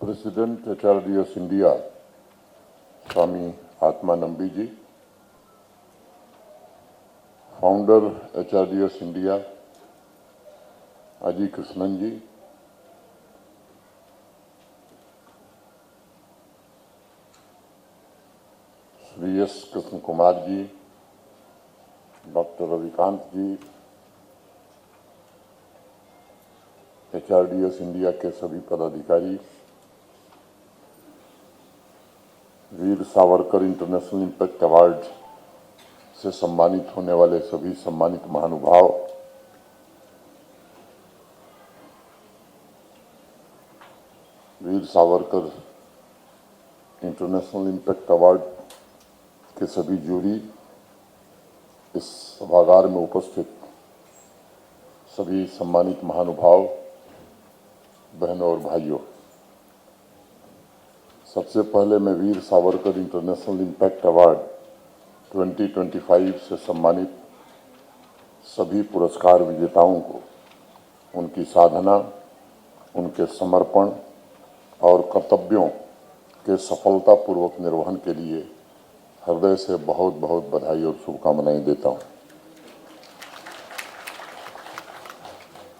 President HRDS India, Swami Atmanambi ji, Founder HRDS India, Aji Krishnan ji, Sri S. Krishna Kumar ji, Dr. Ravikant जी, HRDS India के सभी पदाधिकारी, Veer Savarkar international impact award से सम्मानित होने वाले सभी सम्मानित महानुभाव, Veer Savarkar international impact award के सभी जूरी, इस सभागार में उपस्थित सभी सम्मानित महानुभाव, बहनों और भाइयों, सबसे पहले मैं Veer Savarkar international impact award 2025 से सम्मानित सभी पुरस्कार विजेताओं को उनकी साधना, उनके समर्पण और कर्तव्यों के सफलतापूर्वक निर्वहन के लिए हृदय से बहुत बहुत बधाई और शुभकामनाएं देता हूं।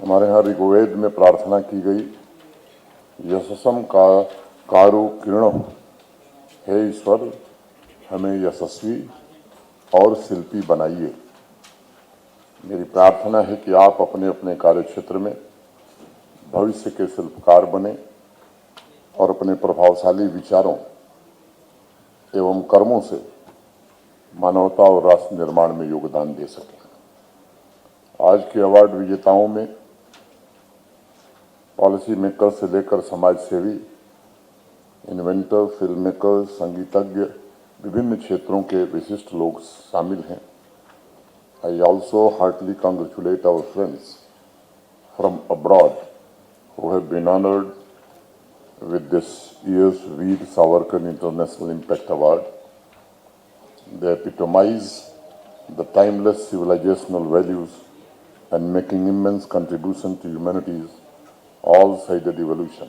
हमारे यहाँ ऋग्वेद में प्रार्थना की गई, यशसम का कारु किरण, हे ईश्वर हमें यशस्वी और शिल्पी बनाइए। मेरी प्रार्थना है कि आप अपने अपने कार्यक्षेत्र में भविष्य के शिल्पकार बने और अपने प्रभावशाली विचारों एवं कर्मों से मानवता और राष्ट्र निर्माण में योगदान दे सकें। आज के अवार्ड विजेताओं में पॉलिसी मेकर से लेकर समाज सेवी, इन्वेंटर, फिल्म मेकर, संगीतज्ञ, विभिन्न क्षेत्रों के विशिष्ट लोग शामिल हैं। I also heartily congratulate our friends from abroad who have been honored with this year's Veer Savarkar International Impact Award. They epitomize the timeless civilizational values and making immense contribution to humanity's all-sided evolution.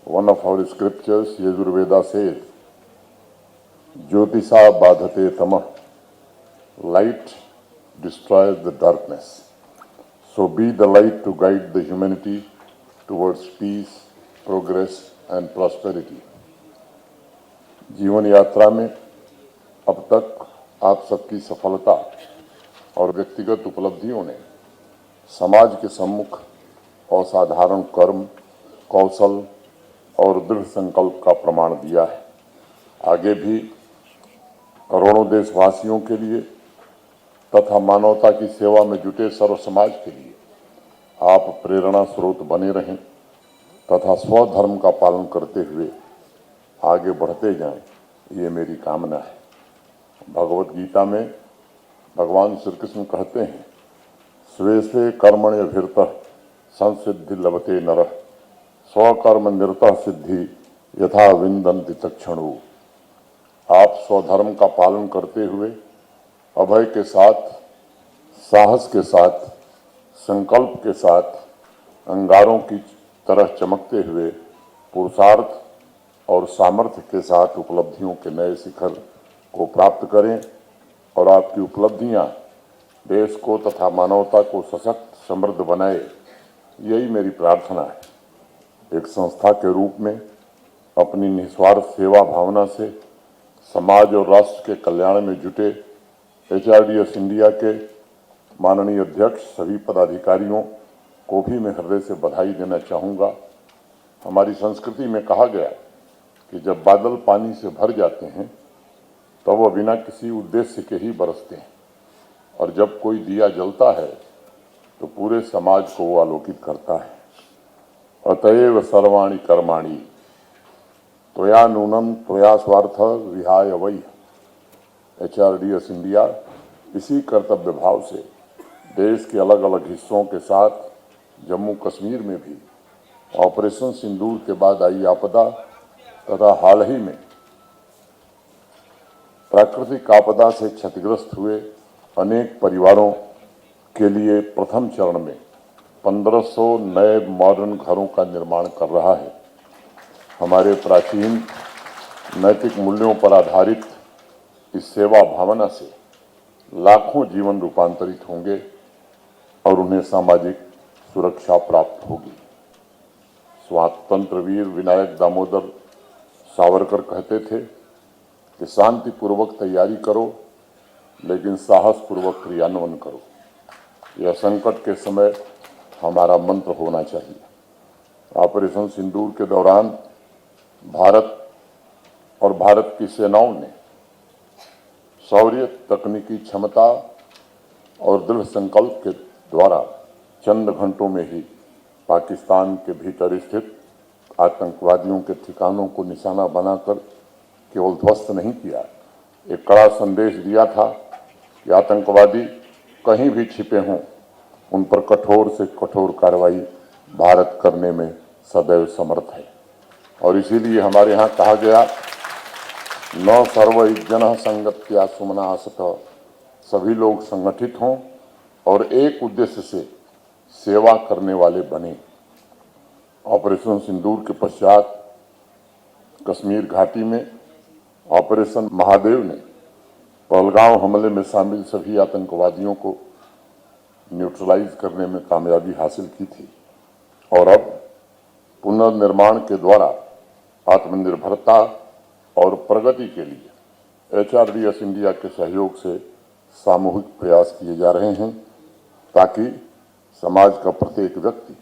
One of our scriptures, Yajurveda says, Jyotisa badhate tamah, light destroys the darkness. So be the light to guide the humanity towards peace, progress and prosperity. जीवन यात्रा में अब तक आप सबकी सफलता और व्यक्तिगत उपलब्धियों ने समाज के सम्मुख असाधारण कर्म, कौशल और दृढ़ संकल्प का प्रमाण दिया है। आगे भी करोड़ों देशवासियों के लिए तथा मानवता की सेवा में जुटे सर्व समाज के लिए आप प्रेरणा स्रोत बने रहें तथा स्वधर्म का पालन करते हुए आगे बढ़ते जाएं, ये मेरी कामना है। भगवत गीता में भगवान श्री कृष्ण कहते हैं, स्वे स्वे कर्मण्यभिरतः संसिद्धि लभते नरः, स्वकर्म निरतः सिद्धि यथा विन्दन्ति तत्क्षणु। आप स्वधर्म का पालन करते हुए अभय के साथ, साहस के साथ, संकल्प के साथ, अंगारों की तरह चमकते हुए पुरुषार्थ और सामर्थ्य के साथ उपलब्धियों के नए शिखर को प्राप्त करें और आपकी उपलब्धियां देश को तथा मानवता को सशक्त समृद्ध बनाए, यही मेरी प्रार्थना है। एक संस्था के रूप में अपनी निस्वार्थ सेवा भावना से समाज और राष्ट्र के कल्याण में जुटे HRDS इंडिया के माननीय अध्यक्ष, सभी पदाधिकारियों को भी मैं हृदय से बधाई देना चाहूँगा। हमारी संस्कृति में कहा गया कि जब बादल पानी से भर जाते हैं तब वह बिना किसी उद्देश्य के ही बरसते हैं, और जब कोई दिया जलता है तो पूरे समाज को वो आलोकित करता है। अतएव सर्वाणि कर्माणि त्वया नूनम त्वया स्वार्थ विहाय वै। HRDS इंडिया इसी कर्तव्य भाव से देश के अलग अलग हिस्सों के साथ जम्मू कश्मीर में भी ऑपरेशन सिंदूर के बाद आई आपदा तथा हाल ही में प्राकृतिक आपदा से क्षतिग्रस्त हुए अनेक परिवारों के लिए प्रथम चरण में 1500 नए मॉडर्न घरों का निर्माण कर रहा है। हमारे प्राचीन नैतिक मूल्यों पर आधारित इस सेवा भावना से लाखों जीवन रूपांतरित होंगे और उन्हें सामाजिक सुरक्षा प्राप्त होगी। स्वातंत्र्य वीर विनायक दामोदर सावरकर कहते थे कि शांतिपूर्वक तैयारी करो, लेकिन साहसपूर्वक क्रियान्वयन करो। यह संकट के समय हमारा मंत्र होना चाहिए। ऑपरेशन सिंदूर के दौरान भारत और भारत की सेनाओं ने शौर्य, तकनीकी क्षमता और दृढ़ संकल्प के द्वारा चंद घंटों में ही पाकिस्तान के भीतर स्थित आतंकवादियों के ठिकानों को निशाना बनाकर केवल ध्वस्त नहीं किया, एक कड़ा संदेश दिया था कि आतंकवादी कहीं भी छिपे हों, उन पर कठोर से कठोर कार्रवाई भारत करने में सदैव समर्थ है। और इसीलिए हमारे यहाँ कहा गया, न सर्व जन संगत्या सुमना असत, सभी लोग संगठित हों और एक उद्देश्य से सेवा करने वाले बने। ऑपरेशन सिंदूर के पश्चात कश्मीर घाटी में ऑपरेशन महादेव ने पहलगांव हमले में शामिल सभी आतंकवादियों को न्यूट्रलाइज करने में कामयाबी हासिल की थी और अब पुनर्निर्माण के द्वारा आत्मनिर्भरता और प्रगति के लिए HRDS इंडिया के सहयोग से सामूहिक प्रयास किए जा रहे हैं, ताकि समाज का प्रत्येक व्यक्ति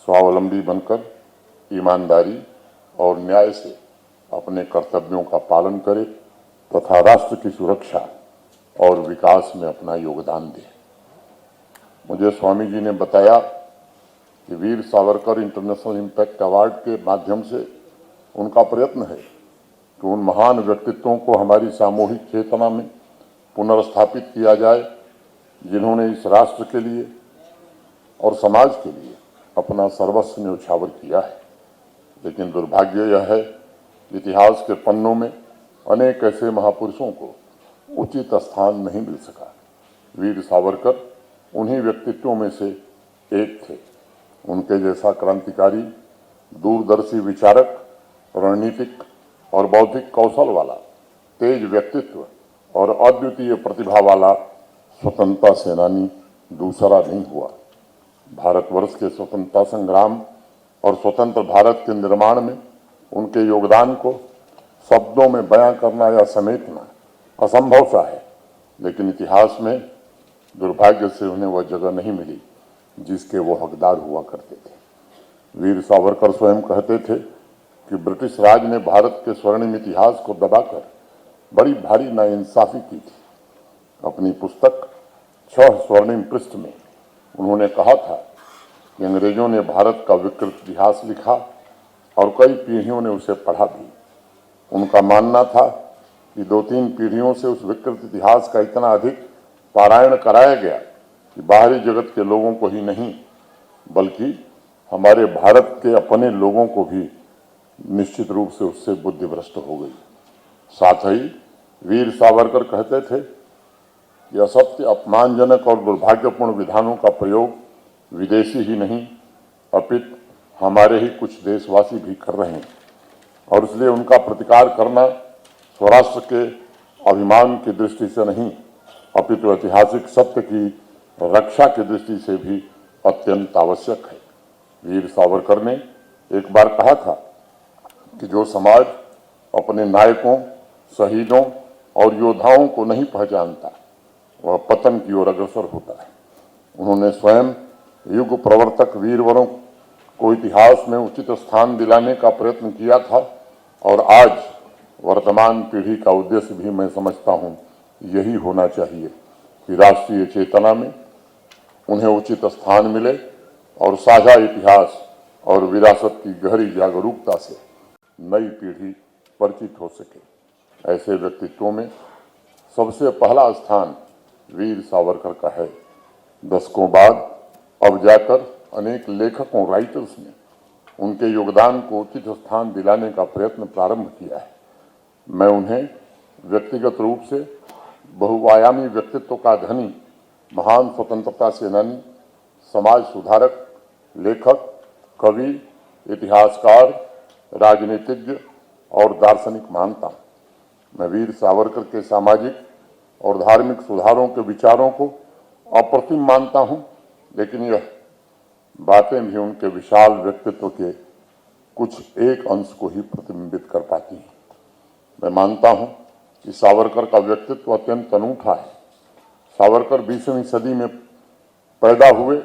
स्वावलंबी बनकर ईमानदारी और न्याय से अपने कर्तव्यों का पालन करे तथा राष्ट्र की सुरक्षा और विकास में अपना योगदान दे। मुझे स्वामी जी ने बताया कि Veer Savarkar international impact award के माध्यम से उनका प्रयत्न है कि उन महान व्यक्तित्वों को हमारी सामूहिक चेतना में पुनर्स्थापित किया जाए, जिन्होंने इस राष्ट्र के लिए और समाज के लिए अपना सर्वस्व न्यौछावर किया है। लेकिन दुर्भाग्य यह है, इतिहास के पन्नों में अनेक ऐसे महापुरुषों को उचित स्थान नहीं मिल सका। वीर सावरकर उन्हीं व्यक्तित्वों में से एक थे। उनके जैसा क्रांतिकारी, दूरदर्शी विचारक, रणनीतिक और बौद्धिक कौशल वाला तेज व्यक्तित्व और अद्वितीय प्रतिभा वाला स्वतंत्रता सेनानी दूसरा नहीं हुआ। भारतवर्ष के स्वतंत्रता संग्राम और स्वतंत्र भारत के निर्माण में उनके योगदान को शब्दों में बयां करना या समेटना असंभव सा है, लेकिन इतिहास में दुर्भाग्य से उन्हें वह जगह नहीं मिली जिसके वो हकदार हुआ करते थे। वीर सावरकर स्वयं कहते थे कि ब्रिटिश राज ने भारत के स्वर्णिम इतिहास को दबाकर बड़ी भारी नाइंसाफी की थी। अपनी पुस्तक 6 स्वर्णिम पृष्ठ में उन्होंने कहा था कि अंग्रेजों ने भारत का विकृत इतिहास लिखा और कई पीढ़ियों ने उसे पढ़ा भी। उनका मानना था कि 2-3 पीढ़ियों से उस विकृत इतिहास का इतना अधिक पारायण कराया गया कि बाहरी जगत के लोगों को ही नहीं, बल्कि हमारे भारत के अपने लोगों को भी निश्चित रूप से उससे बुद्धि भ्रष्ट हो गई। साथ ही वीर सावरकर कहते थे कि असत्य, अपमानजनक और दुर्भाग्यपूर्ण विधानों का प्रयोग विदेशी ही नहीं, अपितु हमारे ही कुछ देशवासी भी कर रहे हैं और इसलिए उनका प्रतिकार करना स्वराष्ट्र के अभिमान की दृष्टि से नहीं, अपितु ऐतिहासिक सत्य की रक्षा की दृष्टि से भी अत्यंत आवश्यक है। वीर सावरकर ने एक बार कहा था कि जो समाज अपने नायकों, शहीदों और योद्धाओं को नहीं पहचानता, वह पतन की ओर अग्रसर होता है। उन्होंने स्वयं युग प्रवर्तक वीरवरों को इतिहास में उचित स्थान दिलाने का प्रयत्न किया था और आज वर्तमान पीढ़ी का उद्देश्य भी मैं समझता हूँ यही होना चाहिए कि राष्ट्रीय चेतना में उन्हें उचित स्थान मिले और साझा इतिहास और विरासत की गहरी जागरूकता से नई पीढ़ी परिचित हो सके। ऐसे व्यक्तित्वों में सबसे पहला स्थान वीर सावरकर का है। दशकों बाद अब जाकर अनेक लेखकों, राइटर्स ने उनके योगदान को उचित स्थान दिलाने का प्रयत्न प्रारंभ किया है। मैं उन्हें व्यक्तिगत रूप से बहुआयामी व्यक्तित्व का धनी, महान स्वतंत्रता सेनानी, समाज सुधारक, लेखक, कवि, इतिहासकार, राजनीतिज्ञ और दार्शनिक मानता हूं। मैं वीर सावरकर के सामाजिक और धार्मिक सुधारों के विचारों को अप्रतिम मानता हूं, लेकिन यह बातें भी उनके विशाल व्यक्तित्व के कुछ एक अंश को ही प्रतिबिंबित कर पाती हैं। मैं मानता हूं कि सावरकर का व्यक्तित्व अत्यंत अनूठा है। सावरकर 20वीं सदी में पैदा हुए,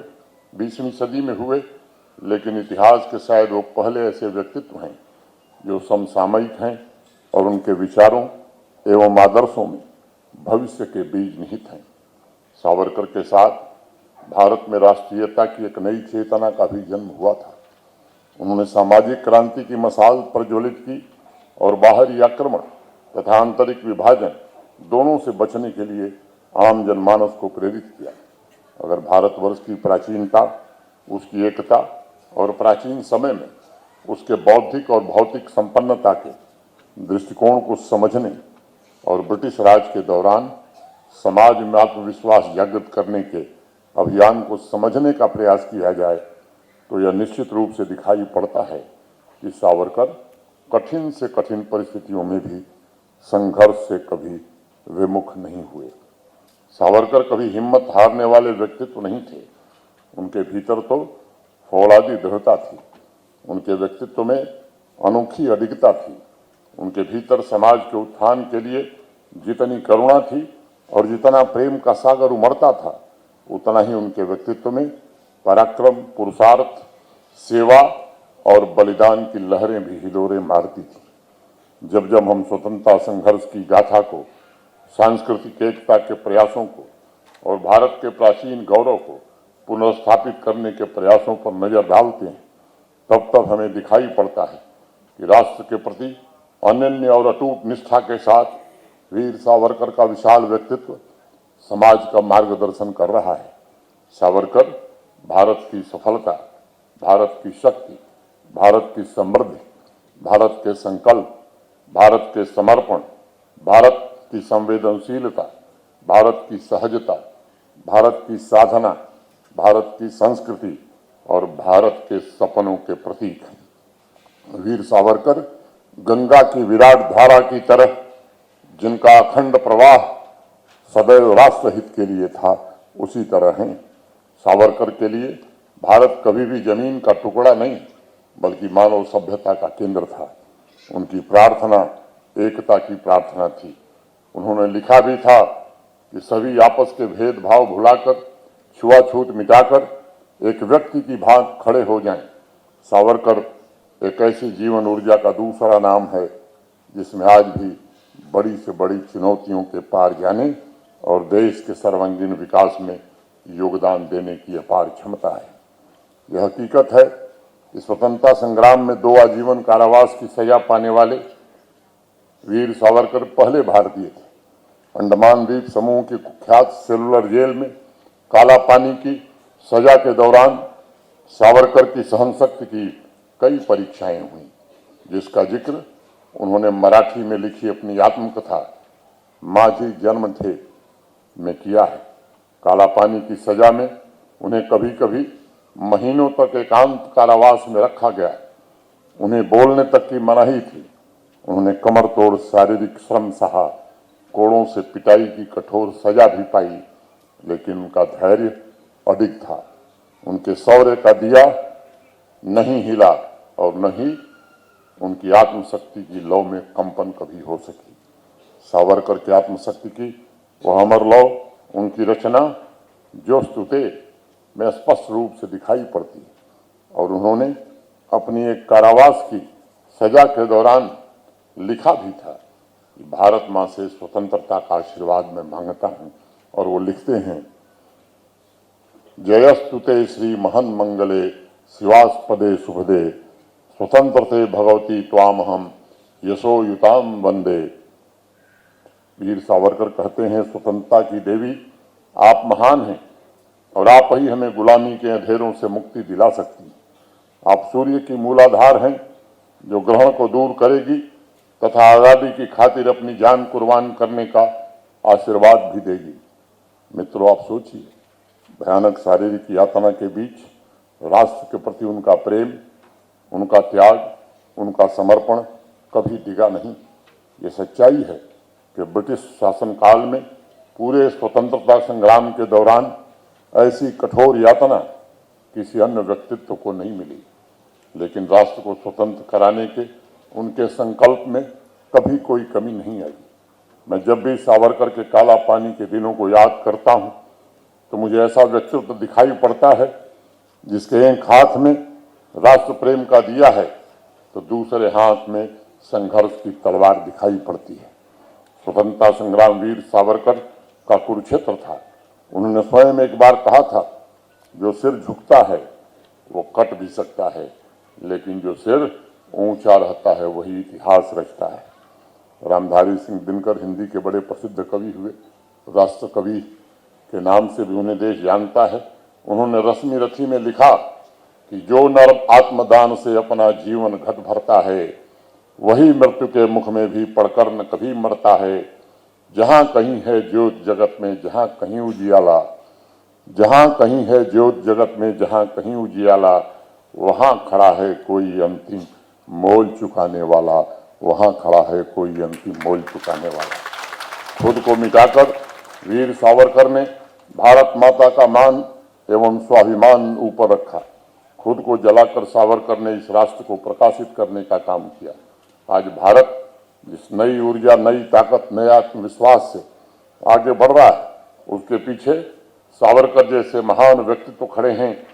20वीं सदी में हुए, लेकिन इतिहास के शायद वो पहले ऐसे व्यक्तित्व हैं जो समसामयिक हैं और उनके विचारों एवं आदर्शों में भविष्य के बीज निहित हैं। सावरकर के साथ भारत में राष्ट्रीयता की एक नई चेतना का भी जन्म हुआ था। उन्होंने सामाजिक क्रांति की मशाल प्रज्वलित की और बाहरी आक्रमण तथा आंतरिक विभाजन दोनों से बचने के लिए आम जनमानस को प्रेरित किया। अगर भारतवर्ष की प्राचीनता, उसकी एकता और प्राचीन समय में उसके बौद्धिक और भौतिक संपन्नता के दृष्टिकोण को समझने और ब्रिटिश राज के दौरान समाज में आत्मविश्वास जागृत करने के अभियान को समझने का प्रयास किया जाए तो यह निश्चित रूप से दिखाई पड़ता है कि सावरकर कठिन से कठिन परिस्थितियों में भी संघर्ष से कभी विमुख नहीं हुए। सावरकर कभी हिम्मत हारने वाले व्यक्तित्व नहीं थे। उनके भीतर तो फौलादी दृढ़ता थी। उनके व्यक्तित्व में अनोखी अडिगता थी। उनके भीतर समाज के उत्थान के लिए जितनी करुणा थी और जितना प्रेम का सागर उमड़ता था, उतना ही उनके व्यक्तित्व में पराक्रम, पुरुषार्थ, सेवा और बलिदान की लहरें भी हिलोरे मारती थी। जब जब हम स्वतंत्रता संघर्ष की गाथा को, सांस्कृतिक एकता के प्रयासों को और भारत के प्राचीन गौरव को पुनर्स्थापित करने के प्रयासों पर नजर डालते हैं, तब तब हमें दिखाई पड़ता है कि राष्ट्र के प्रति अनन्य और अटूट निष्ठा के साथ वीर सावरकर का विशाल व्यक्तित्व समाज का मार्गदर्शन कर रहा है। सावरकर भारत की सफलता, भारत की शक्ति, भारत की समृद्धि, भारत के संकल्प, भारत के समर्पण, भारत की संवेदनशीलता, भारत की सहजता, भारत की साधना, भारत की संस्कृति और भारत के सपनों के प्रतीक हैं। वीर सावरकर गंगा की विराट धारा की तरह, जिनका अखंड प्रवाह सदैव राष्ट्रहित के लिए था, उसी तरह हैं। सावरकर के लिए भारत कभी भी जमीन का टुकड़ा नहीं, बल्कि मानव सभ्यता का केंद्र था। उनकी प्रार्थना एकता की प्रार्थना थी। उन्होंने लिखा भी था कि सभी आपस के भेदभाव भुलाकर, छुआछूत मिटाकर एक व्यक्ति की भांति खड़े हो जाएं। सावरकर एक ऐसी जीवन ऊर्जा का दूसरा नाम है जिसमें आज भी बड़ी से बड़ी चुनौतियों के पार जाने और देश के सर्वांगीण विकास में योगदान देने की अपार क्षमता है। यह हकीकत है कि स्वतंत्रता संग्राम में 2 आजीवन कारावास की सजा पाने वाले वीर सावरकर पहले भारतीय थे। अंडमान द्वीप समूह की कुख्यात सेलुलर जेल में काला पानी की सजा के दौरान सावरकर की सहनशक्ति की कई परीक्षाएं हुई, जिसका जिक्र उन्होंने मराठी में लिखी अपनी आत्मकथा माझी जन्म थे में किया है। काला पानी की सजा में उन्हें कभी कभी महीनों तक एकांत कारावास में रखा गया। उन्हें बोलने तक की मनाही थी। उन्होंने कमर तोड़ शारीरिक श्रम सहा, कोड़ों से पिटाई की कठोर सजा भी पाई, लेकिन उनका धैर्य अडिग था। उनके शौर्य का दिया नहीं हिला और न ही उनकी आत्मशक्ति की लौ में कंपन कभी हो सकी। सावरकर की आत्मशक्ति की वह अमर लौ उनकी रचना जो स्तुते में स्पष्ट रूप से दिखाई पड़ती और उन्होंने अपनी एक कारावास की सजा के दौरान लिखा भी था कि भारत माँ से स्वतंत्रता का आशीर्वाद मैं मांगता हूँ। और वो लिखते हैं, जयस्तुते श्री महन मंगले शिवास्पदे शुभदे स्वतंत्रते भगवती त्वामहम यशो युताम वंदे। वीर सावरकर कहते हैं, स्वतंत्रता की देवी आप महान हैं और आप ही हमें गुलामी के अंधेरों से मुक्ति दिला सकती हैं। आप सूर्य की मूलाधार हैं जो ग्रहण को दूर करेगी तथा आज़ादी की खातिर अपनी जान कुर्बान करने का आशीर्वाद भी देगी। मित्रों, आप सोचिए, भयानक शारीरिक यातना के बीच राष्ट्र के प्रति उनका प्रेम, उनका त्याग, उनका समर्पण कभी डिगा नहीं। ये सच्चाई है कि ब्रिटिश शासनकाल में पूरे स्वतंत्रता संग्राम के दौरान ऐसी कठोर यातना किसी अन्य व्यक्तित्व को नहीं मिली, लेकिन राष्ट्र को स्वतंत्र कराने के उनके संकल्प में कभी कोई कमी नहीं आई। मैं जब भी सावरकर के काला पानी के दिनों को याद करता हूं तो मुझे ऐसा व्यक्तित्व दिखाई पड़ता है जिसके एक हाथ में राष्ट्र प्रेम का दिया है तो दूसरे हाथ में संघर्ष की तलवार दिखाई पड़ती है। स्वतंत्रता संग्राम वीर सावरकर का कुरुक्षेत्र था। उन्होंने स्वयं एक बार कहा था, जो सिर झुकता है वो कट भी सकता है, लेकिन जो सिर ऊंचा रहता है वही इतिहास रचता है। रामधारी सिंह दिनकर हिंदी के बड़े प्रसिद्ध कवि हुए। राष्ट्र कवि के नाम से भी उन्हें देश जानता है। उन्होंने रश्मि रथी में लिखा कि जो नर आत्मदान से अपना जीवन घट भरता है वही मृत्यु के मुख में भी पड़कर न कभी मरता है। जहां कहीं है ज्योत जगत में जहां कहीं उजियाला, जहां कहीं है ज्योत जगत में जहां कहीं उजियाला, वहां खड़ा है कोई अंतिम मोल चुकाने वाला, वहां खड़ा है कोई अंतिम मोल चुकाने वाला। खुद को मिटाकर वीर सावरकर ने भारत माता का मान एवं स्वाभिमान ऊपर रखा। खुद को जलाकर सावरकर ने इस राष्ट्र को प्रकाशित करने का काम किया। आज भारत जिस नई ऊर्जा, नई ताकत, नए आत्मविश्वास से आगे बढ़ रहा है, उसके पीछे सावरकर जैसे महान व्यक्तित्व खड़े हैं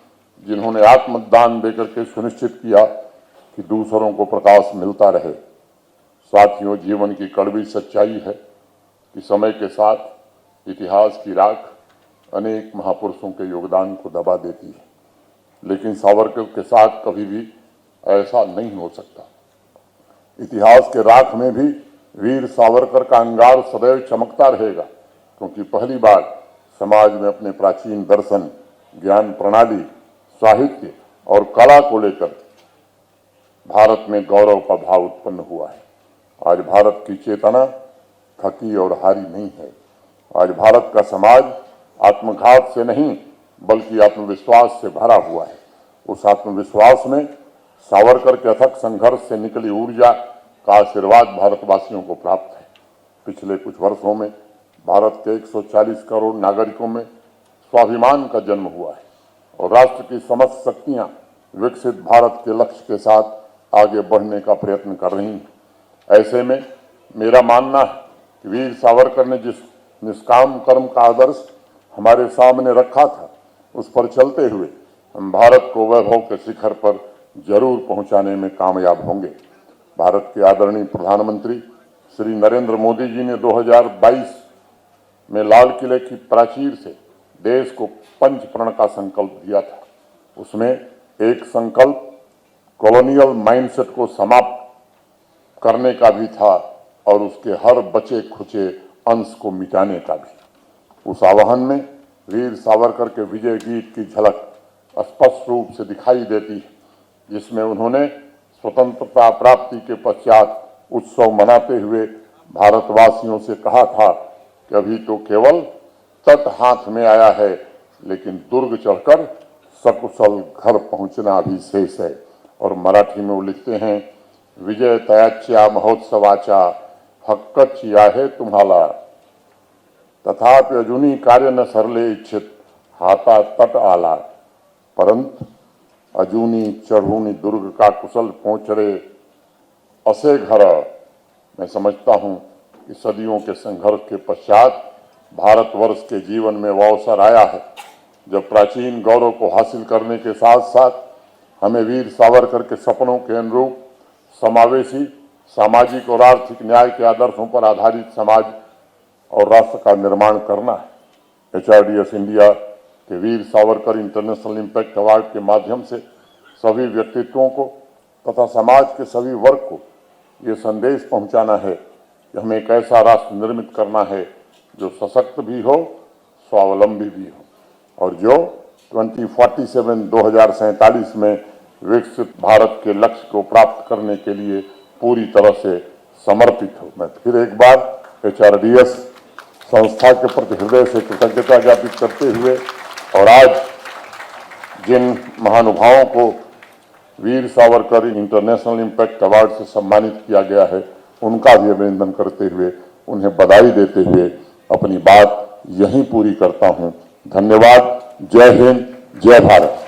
जिन्होंने आत्मदान देकर के सुनिश्चित किया कि दूसरों को प्रकाश मिलता रहे। साथियों, जीवन की कड़वी सच्चाई है कि समय के साथ इतिहास की राख अनेक महापुरुषों के योगदान को दबा देती है, लेकिन सावरकर के साथ कभी भी ऐसा नहीं हो सकता। इतिहास के राख में भी वीर सावरकर का अंगार सदैव चमकता रहेगा, क्योंकि पहली बार समाज में अपने प्राचीन दर्शन, ज्ञान प्रणाली, साहित्य और कला को लेकर भारत में गौरव का भाव उत्पन्न हुआ है। आज भारत की चेतना थकी और हारी नहीं है। आज भारत का समाज आत्मघात से नहीं बल्कि आत्मविश्वास से भरा हुआ है। उस आत्मविश्वास में सावरकर के अथक संघर्ष से निकली ऊर्जा का आशीर्वाद भारतवासियों को प्राप्त है। पिछले कुछ वर्षों में भारत के 140 करोड़ नागरिकों में स्वाभिमान का जन्म हुआ है और राष्ट्र की समस्त शक्तियां विकसित भारत के लक्ष्य के साथ आगे बढ़ने का प्रयत्न कर रही हैं। ऐसे में मेरा मानना है कि वीर सावरकर ने जिस निष्काम कर्म का आदर्श हमारे सामने रखा था, उस पर चलते हुए हम भारत को वैभव के शिखर पर जरूर पहुंचाने में कामयाब होंगे। भारत के आदरणीय प्रधानमंत्री श्री नरेंद्र मोदी जी ने 2022 में लाल किले की प्राचीर से देश को पंच प्रण का संकल्प दिया था। उसमें एक संकल्प कॉलोनियल माइंडसेट को समाप्त करने का भी था और उसके हर बचे खुचे अंश को मिटाने का भी। उस आह्वान में वीर सावरकर के विजय गीत की झलक स्पष्ट रूप से दिखाई देती है, जिसमें उन्होंने स्वतंत्रता प्राप्ति के पश्चात उत्सव मनाते हुए भारतवासियों से कहा था कि अभी तो केवल तट हाथ में आया है, लेकिन दुर्ग चढ़कर सकुशल घर पहुंचना अभी शेष है। और मराठी में वो लिखते हैं, विजय तयाच्या महोत्सवाचा हक्कची आहे तुम्हाला, तथापि अजूनही कार्य न सरले इच्छित हाता तट आला, परंतु अजूनी चढ़ूनी दुर्ग का कुशल पहुंच रे असे घर। मैं समझता हूं कि सदियों के संघर्ष के पश्चात भारतवर्ष के जीवन में वो अवसर आया है जब प्राचीन गौरव को हासिल करने के साथ साथ हमें वीर सावरकर के सपनों के अनुरूप समावेशी, सामाजिक और आर्थिक न्याय के आदर्शों पर आधारित समाज और राष्ट्र का निर्माण करना है। HRDS इंडिया के Veer Savarkar international impact award के माध्यम से सभी व्यक्तित्वों को तथा समाज के सभी वर्ग को ये संदेश पहुंचाना है कि हमें एक ऐसा राष्ट्र निर्मित करना है जो सशक्त भी हो, स्वावलंबी भी हो और जो 2047 में विकसित भारत के लक्ष्य को प्राप्त करने के लिए पूरी तरह से समर्पित हो। मैं फिर एक बार HRDS संस्था के प्रति हृदय से कृतज्ञता ज्ञापित करते हुए और आज जिन महानुभावों को Veer Savarkar international impact award से सम्मानित किया गया है, उनका भी अभिनंदन करते हुए, उन्हें बधाई देते हुए अपनी बात यहीं पूरी करता हूं। धन्यवाद। जय हिंद, जय भारत।